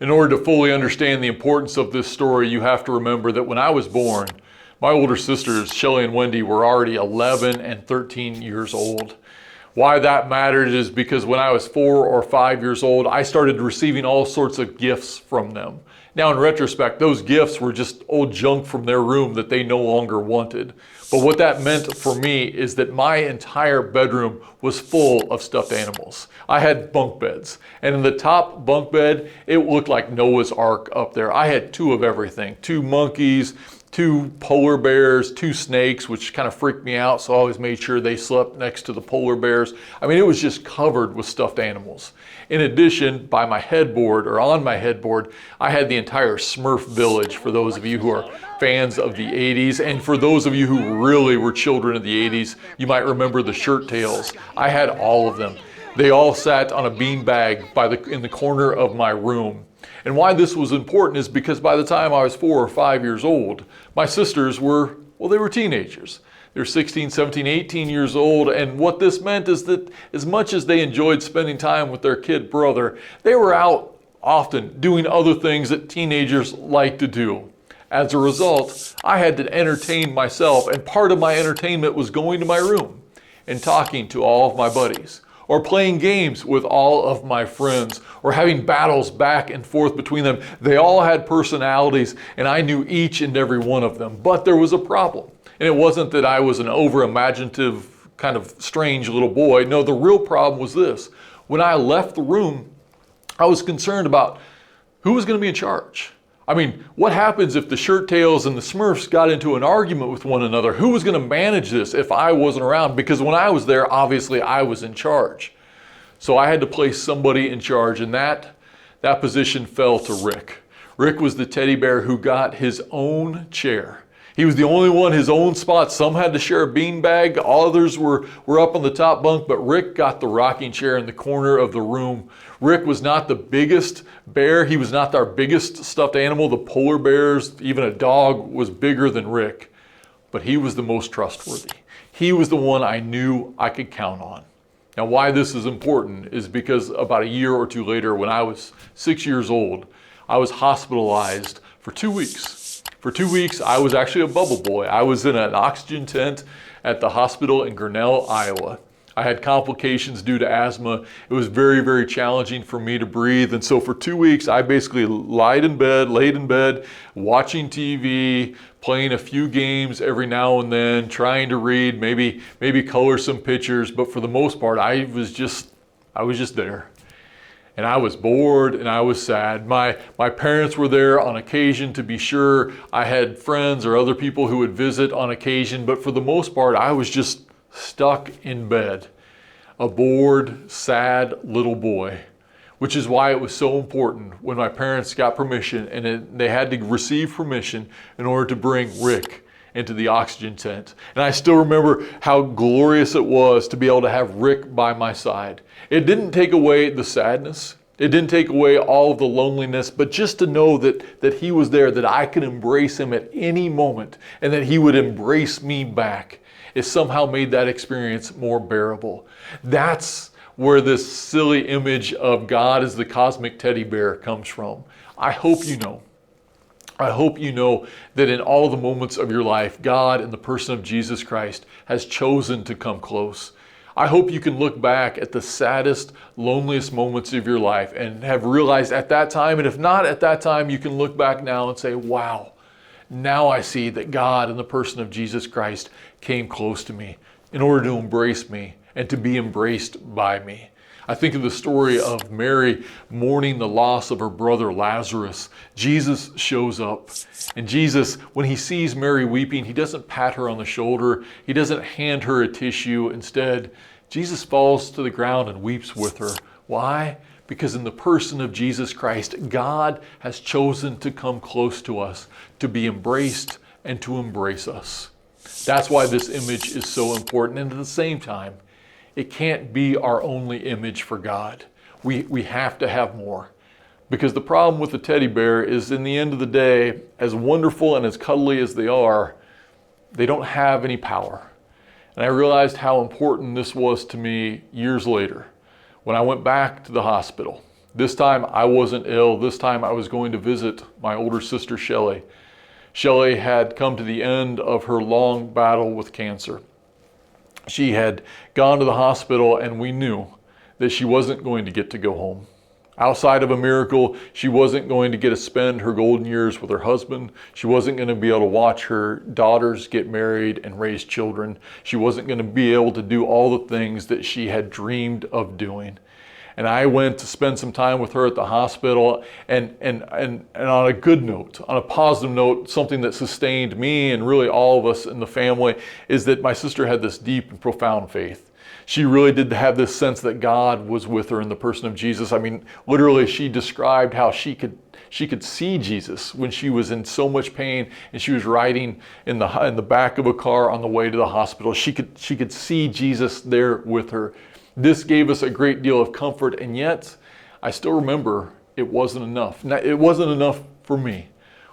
In order to fully understand the importance of this story, you have to remember that when I was born, my older sisters, Shelley and Wendy, were already 11 and 13 years old. Why that mattered is because when I was 4 or 5 years old, I started receiving all sorts of gifts from them. Now, in retrospect, those gifts were just old junk from their room that they no longer wanted. But what that meant for me is that my entire bedroom was full of stuffed animals. I had bunk beds, and in the top bunk bed, it looked like Noah's Ark up there. I had 2 of everything, 2 monkeys, 2 polar bears, 2 snakes, which kind of freaked me out, so I always made sure they slept next to the polar bears. I mean, it was just covered with stuffed animals. In addition, by my headboard, or on my headboard, I had the entire Smurf village, for those of you who are fans of the 80s, and for those of you who really were children of the 80s, you might remember the shirt tails. I had all of them. They all sat on a beanbag in the corner of my room. And why this was important is because by the time I was 4 or 5 years old, my sisters were, well, they were teenagers. They were 16, 17, 18 years old, and what this meant is that as much as they enjoyed spending time with their kid brother, they were out often doing other things that teenagers like to do. As a result, I had to entertain myself, and part of my entertainment was going to my room and talking to all of my buddies, or playing games with all of my friends, or having battles back and forth between them. They all had personalities, and I knew each and every one of them. But there was a problem. And it wasn't that I was an over-imaginative, kind of strange little boy. No, the real problem was this. When I left the room, I was concerned about who was going to be in charge. I mean, what happens if the Shirt Tails and the Smurfs got into an argument with one another? Who was going to manage this if I wasn't around? Because when I was there, obviously I was in charge. So I had to place somebody in charge, and that position fell to Rick. Rick was the teddy bear who got his own chair. He was the only one, his own spot. Some had to share a beanbag, others were up on the top bunk, but Rick got the rocking chair in the corner of the room. Rick was not the biggest bear. He was not our biggest stuffed animal. The polar bears, even a dog, was bigger than Rick, but he was the most trustworthy. He was the one I knew I could count on. Now, why this is important is because about a year or 2 later, when I was 6 years old, I was hospitalized for 2 weeks. For 2 weeks, I was actually a bubble boy. I was in an oxygen tent at the hospital in Grinnell, Iowa. I had complications due to asthma. It was very, very challenging for me to breathe. And so for 2 weeks, I basically laid in bed, watching TV, playing a few games every now and then, trying to read, maybe color some pictures. But for the most part, I was just there. And I was bored and I was sad. My parents were there on occasion, to be sure. I had friends or other people who would visit on occasion, but for the most part, I was just stuck in bed. A bored, sad little boy, which is why it was so important when my parents got permission, and they had to receive permission in order to bring Rick into the oxygen tent. And I still remember how glorious it was to be able to have Rick by my side. It didn't take away the sadness. It didn't take away all of the loneliness, but just to know that he was there, that I could embrace him at any moment, and that he would embrace me back, it somehow made that experience more bearable. That's where this silly image of God as the cosmic teddy bear comes from. I hope you know that in all the moments of your life, God in the person of Jesus Christ has chosen to come close. I hope you can look back at the saddest, loneliest moments of your life and have realized at that time, and if not at that time, you can look back now and say, wow, now I see that God in the person of Jesus Christ came close to me in order to embrace me and to be embraced by me. I think of the story of Mary mourning the loss of her brother Lazarus. Jesus shows up, and Jesus, when he sees Mary weeping, he doesn't pat her on the shoulder. He doesn't hand her a tissue. Instead, Jesus falls to the ground and weeps with her. Why? Because in the person of Jesus Christ, God has chosen to come close to us, to be embraced and to embrace us. That's why this image is so important. And at the same time, it can't be our only image for God. We have to have more. Because the problem with the teddy bear is, in the end of the day, as wonderful and as cuddly as they are, they don't have any power. And I realized how important this was to me years later when I went back to the hospital. This time I wasn't ill. This time I was going to visit my older sister, Shelley. Shelley had come to the end of her long battle with cancer. She had gone to the hospital, and we knew that she wasn't going to get to go home. Outside of a miracle, she wasn't going to get to spend her golden years with her husband. She wasn't going to be able to watch her daughters get married and raise children. She wasn't going to be able to do all the things that she had dreamed of doing. And I went to spend some time with her at the hospital, and on a good note, on a positive note, something that sustained me and really all of us in the family is that my sister had this deep and profound faith. She really did have this sense that God was with her in the person of Jesus. I mean, literally, she described how she could see Jesus when she was in so much pain and she was riding in the back of a car on the way to the hospital. She could see Jesus there with her. This gave us a great deal of comfort, and yet I still remember it wasn't enough. Now, it wasn't enough for me.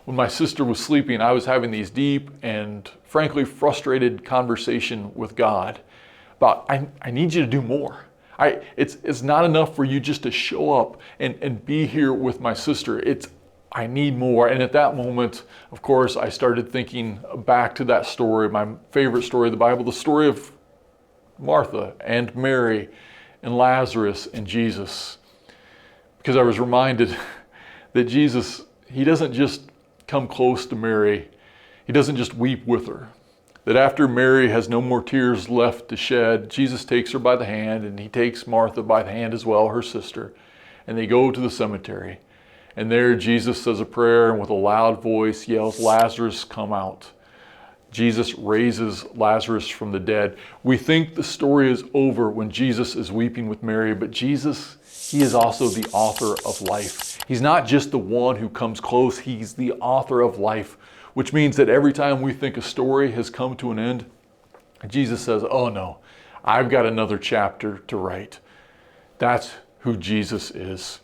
When my sister was sleeping, I was having these deep and frankly frustrated conversation with God about, I need you to do more. It's not enough for you just to show up and be here with my sister. I need more. And at that moment, of course, I started thinking back to that story, my favorite story of the Bible, the story of Martha and Mary and Lazarus and Jesus. Because I was reminded that Jesus, he doesn't just come close to Mary. He doesn't just weep with her. That after Mary has no more tears left to shed, Jesus takes her by the hand, and he takes Martha by the hand as well, her sister, and they go to the cemetery. And there Jesus says a prayer and with a loud voice yells, "Lazarus, come out." Jesus raises Lazarus from the dead. We think the story is over when Jesus is weeping with Mary, but Jesus, he is also the author of life. He's not just the one who comes close, he's the author of life, which means that every time we think a story has come to an end, Jesus says, "Oh no, I've got another chapter to write." That's who Jesus is.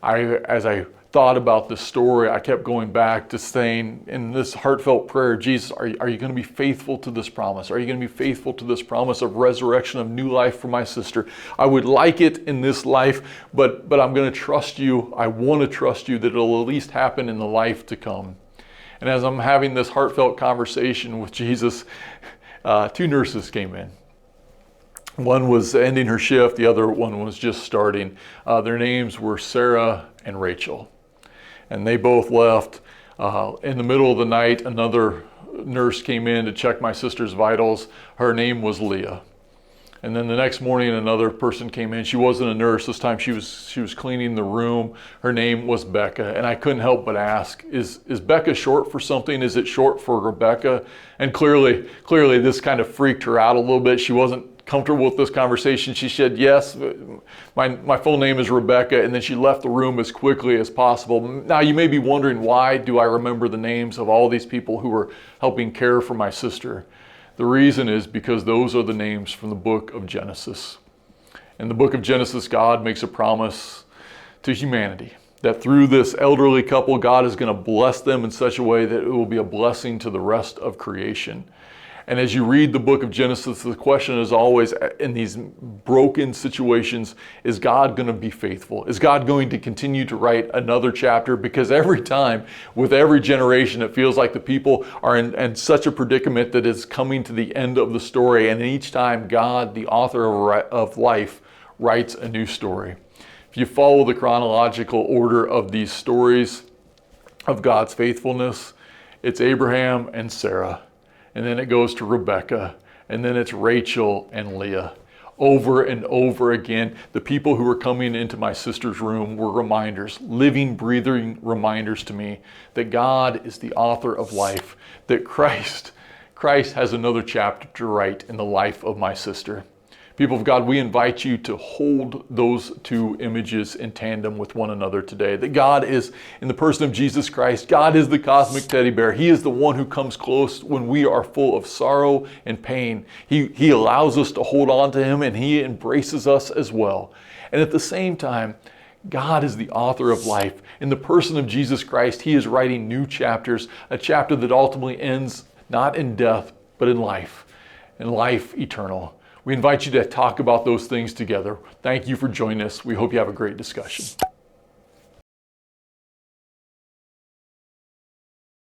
As I thought about this story, I kept going back to saying in this heartfelt prayer, Jesus, are you going to be faithful to this promise? Are you going to be faithful to this promise of resurrection, of new life for my sister? I would like it in this life, but I'm going to trust you. I want to trust you that it'll at least happen in the life to come. And as I'm having this heartfelt conversation with Jesus, two nurses came in. One was ending her shift, the other one was just starting. Their names were Sarah and Rachel. And they both left. In the middle of the night, another nurse came in to check my sister's vitals. Her name was Leah. And then the next morning, another person came in. She wasn't a nurse. This time she was cleaning the room. Her name was Becca. And I couldn't help but ask, is Becca short for something? Is it short for Rebecca? And clearly this kind of freaked her out a little bit. She wasn't comfortable with this conversation. She said, "Yes, my full name is Rebecca," and then she left the room as quickly as possible. Now you may be wondering, why do I remember the names of all these people who were helping care for my sister? The reason is because those are the names from the book of Genesis. In the book of Genesis, God makes a promise to humanity that through this elderly couple, God is going to bless them in such a way that it will be a blessing to the rest of creation. And as you read the book of Genesis, the question is always, in these broken situations, is God going to be faithful? Is God going to continue to write another chapter? Because every time, with every generation, it feels like the people are in such a predicament that it's coming to the end of the story. And each time, God, the author of life, writes a new story. If you follow the chronological order of these stories of God's faithfulness, it's Abraham and Sarah. And then it goes to Rebecca, and then it's Rachel and Leah. Over and over again, the people who were coming into my sister's room were reminders, living, breathing reminders to me that God is the author of life, that Christ has another chapter to write in the life of my sister. People of God, we invite you to hold those two images in tandem with one another today. That God is, in the person of Jesus Christ, God is the cosmic teddy bear. He is the one who comes close when we are full of sorrow and pain. He allows us to hold on to him, and he embraces us as well. And at the same time, God is the author of life. In the person of Jesus Christ, he is writing new chapters, a chapter that ultimately ends not in death, but in life eternal. We invite you to talk about those things together. Thank you for joining us. We hope you have a great discussion.